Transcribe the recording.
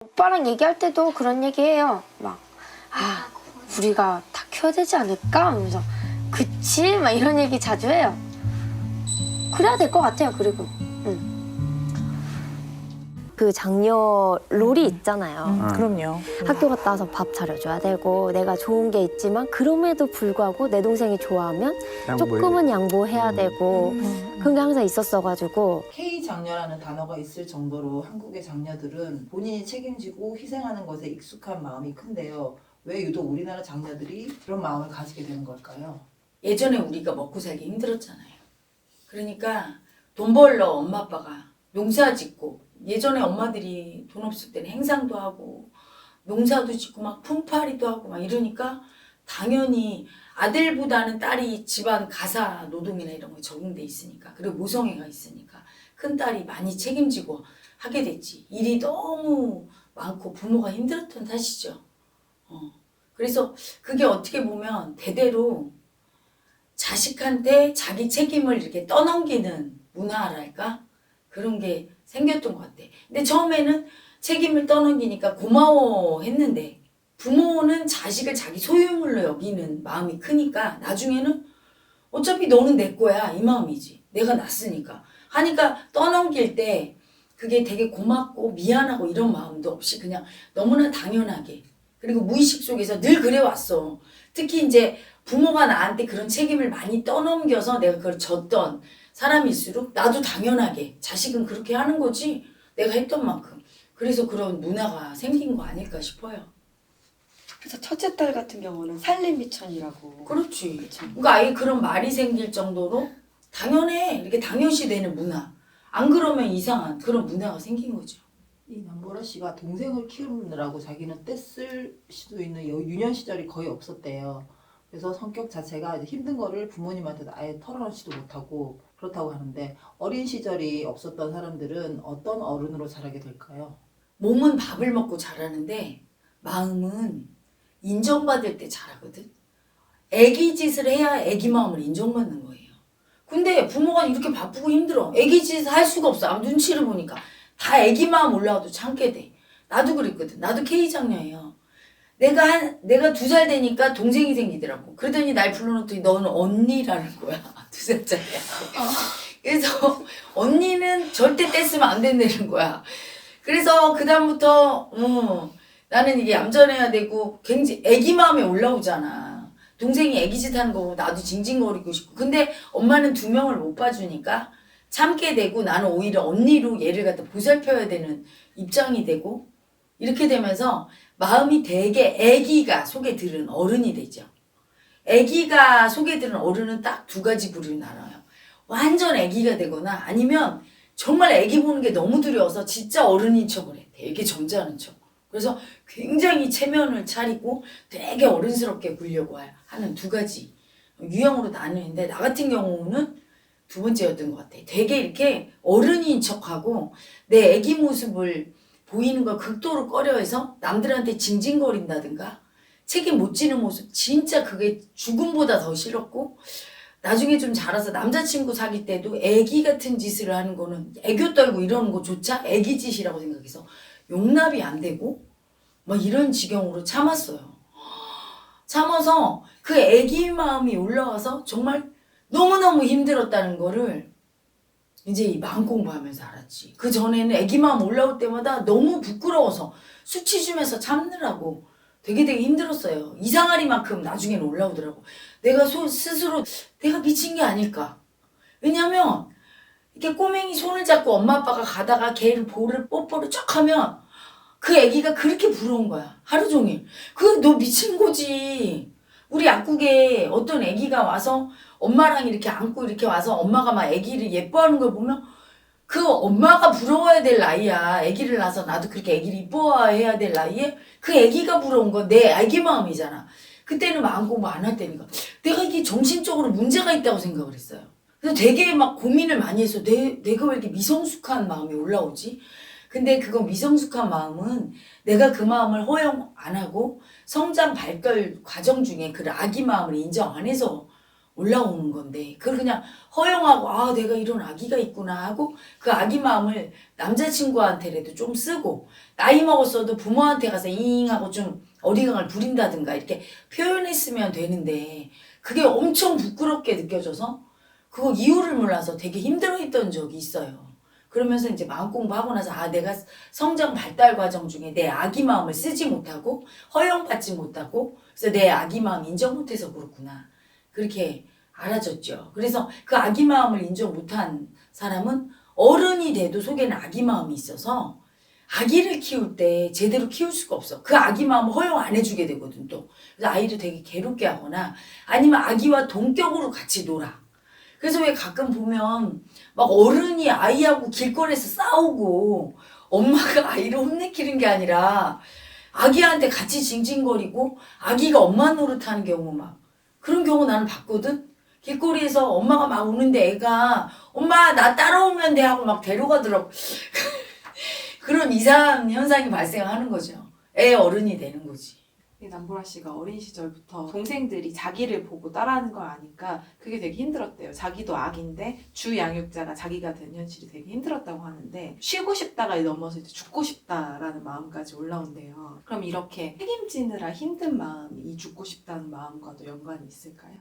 오빠랑 얘기할 때도 그런 얘기해요. 막, 우리가 다 키워야 되지 않을까? 하면서 그치? 막 이런 얘기 자주 해요. 그래야 될 것 같아요. 그리고 그 장녀 롤이 있잖아요. 그럼요. 학교 갔다 와서 밥 차려줘야 되고 내가 좋은 게 있지만 그럼에도 불구하고 내 동생이 좋아하면 조금은 양보해야 되고 그런 게 항상 있었어가지고 K 장녀라는 단어가 있을 정도로 한국의 장녀들은 본인이 책임지고 희생하는 것에 익숙한 마음이 큰데요. 왜 유독 우리나라 장녀들이 그런 마음을 가지게 되는 걸까요? 예전에 우리가 먹고 살기 힘들었잖아요. 그러니까 돈 벌러 엄마 아빠가 농사 짓고, 예전에 엄마들이 돈 없을 때는 행상도 하고 농사도 짓고 막 품팔이도 하고 막 이러니까 당연히 아들보다는 딸이 집안 가사 노동이나 이런 거에 적응돼 있으니까, 그리고 모성애가 있으니까 큰 딸이 많이 책임지고 하게 됐지. 일이 너무 많고 부모가 힘들었던 탓이죠. 그래서 그게 어떻게 보면 대대로 자식한테 자기 책임을 이렇게 떠넘기는 문화랄까? 그런 게 생겼던 것 같아. 근데 처음에는 책임을 떠넘기니까 고마워했는데, 부모는 자식을 자기 소유물로 여기는 마음이 크니까 나중에는 어차피 너는 내 거야 이 마음이지. 내가 낳았으니까. 하니까 떠넘길 때 그게 되게 고맙고 미안하고 이런 마음도 없이 그냥 너무나 당연하게, 그리고 무의식 속에서 늘 그래왔어. 특히 이제 부모가 나한테 그런 책임을 많이 떠넘겨서 내가 그걸 졌던 사람일수록 나도 당연하게 자식은 그렇게 하는 거지, 내가 했던 만큼. 그래서 그런 문화가 생긴 거 아닐까 싶어요. 그래서 첫째 딸 같은 경우는 살림미천이라고. 그렇지. 그러니까 아예 그런 말이 생길 정도로 당연해 이렇게 당연시 되는 문화. 안 그러면 이상한 그런 문화가 생긴 거죠. 이 남보라 씨가 동생을 키우느라고 자기는 떼쓸 수도 있는 유년 시절이 거의 없었대요. 그래서 성격 자체가 이제 힘든 거를 부모님한테도 아예 털어놓지도 못하고 그렇다고 하는데, 어린 시절이 없었던 사람들은 어떤 어른으로 자라게 될까요? 몸은 밥을 먹고 자라는데 마음은 인정받을 때 자라거든. 애기 짓을 해야 애기 마음을 인정받는 거예요. 근데 부모가 이렇게 바쁘고 힘들어. 애기 짓을 할 수가 없어. 아무 눈치를 보니까. 다 애기 마음 올라와도 참게 돼. 나도 그랬거든. 나도 K장녀예요. 내가 2살 되니까 동생이 생기더라고. 그러더니 날 불러놓더니 너는 언니라는 거야. 2살짜리야. 그래서 언니는 절대 떼쓰면 안 된다는 거야. 그래서 그다음부터 나는 이게 얌전해야 되고 굉장히 애기 마음에 올라오잖아. 동생이 애기짓 하는 거 보고 나도 징징거리고 싶고. 근데 엄마는 2명을 못 봐주니까 참게 되고, 나는 오히려 언니로 얘를 갖다 보살펴야 되는 입장이 되고, 이렇게 되면서 마음이 되게 애기가 속에 들은 어른이 되죠. 애기가 속에 들은 어른은 딱 2가지 부류로 나눠요. 완전 애기가 되거나, 아니면 정말 애기 보는 게 너무 두려워서 진짜 어른인 척을 해. 되게 점잖은 척. 그래서 굉장히 체면을 차리고 되게 어른스럽게 굴려고 하는 2가지 유형으로 나누는데, 나 같은 경우는 2번째였던 것 같아. 되게 이렇게 어른인 척하고 내 애기 모습을 보이는 걸 극도로 꺼려해서 남들한테 징징거린다든가 책임 못 지는 모습, 진짜 그게 죽음보다 더 싫었고, 나중에 좀 자라서 남자친구 사귈 때도 애기 같은 짓을 하는 거는, 애교 떨고 이러는 거조차 애기 짓이라고 생각해서 용납이 안 되고 막 이런 지경으로 참았어요. 참아서 그 애기 마음이 올라와서 정말 너무너무 힘들었다는 거를 이제 이 마음 공부하면서 알았지. 그 전에는 애기 마음 올라올 때마다 너무 부끄러워서 수치 주면서 참느라고 되게 힘들었어요. 이상하리만큼 나중에는 올라오더라고. 내가 스스로 내가 미친 게 아닐까. 왜냐면 이렇게 꼬맹이 손을 잡고 엄마 아빠가 가다가 걔를 볼을 뽀뽀를 쫙 하면 그 애기가 그렇게 부러운 거야. 하루 종일. 너 미친 거지. 우리 약국에 어떤 애기가 와서 엄마랑 이렇게 안고 이렇게 와서 엄마가 막 애기를 예뻐하는 걸 보면 그 엄마가 부러워야 될 나이야. 애기를 낳아서 나도 그렇게 애기를 이뻐해야 될 나이에 그 애기가 부러운 건 내 애기 마음이잖아. 그때는 마음 공부 안 할 때니까 내가 이게 정신적으로 문제가 있다고 생각을 했어요. 그래서 되게 막 고민을 많이 해서 내가 왜 이렇게 미성숙한 마음이 올라오지? 근데 그거 미성숙한 마음은 내가 그 마음을 허용 안 하고 성장 발달 과정 중에 그 아기 마음을 인정 안 해서 올라오는 건데 그걸 그냥 허용하고 아 내가 이런 아기가 있구나 하고 그 아기 마음을 남자친구한테라도 좀 쓰고 나이 먹었어도 부모한테 가서 잉 하고 좀 어리광을 부린다든가 이렇게 표현했으면 되는데 그게 엄청 부끄럽게 느껴져서 그거 이유를 몰라서 되게 힘들어했던 적이 있어요. 그러면서 이제 마음 공부하고 나서 아 내가 성장 발달 과정 중에 내 아기 마음을 쓰지 못하고 허용받지 못하고 그래서 내 아기 마음 인정 못해서 그렇구나. 그렇게 알아졌죠. 그래서 그 아기 마음을 인정 못한 사람은 어른이 돼도 속에는 아기 마음이 있어서 아기를 키울 때 제대로 키울 수가 없어. 그 아기 마음을 허용 안 해주게 되거든 또. 그래서 아이를 되게 괴롭게 하거나 아니면 아기와 동격으로 같이 놀아. 그래서 왜 가끔 보면 막 어른이 아이하고 길거리에서 싸우고 엄마가 아이를 혼내키는 게 아니라 아기한테 같이 징징거리고 아기가 엄마 노릇하는 경우 막 그런 경우 나는 봤거든. 길거리에서 엄마가 막 우는데 애가 엄마 나 따라오면 돼 하고 막 데려가더라고. 그런 이상한 현상이 발생하는 거죠. 애 어른이 되는 거지. 남보라 씨가 어린 시절부터 동생들이 자기를 보고 따라하는 걸 아니까 그게 되게 힘들었대요. 자기도 아기인데 주 양육자가 자기가 된 현실이 되게 힘들었다고 하는데 쉬고 싶다가 넘어서 이제 죽고 싶다라는 마음까지 올라온대요. 그럼 이렇게 책임지느라 힘든 마음이 이 죽고 싶다는 마음과도 연관이 있을까요?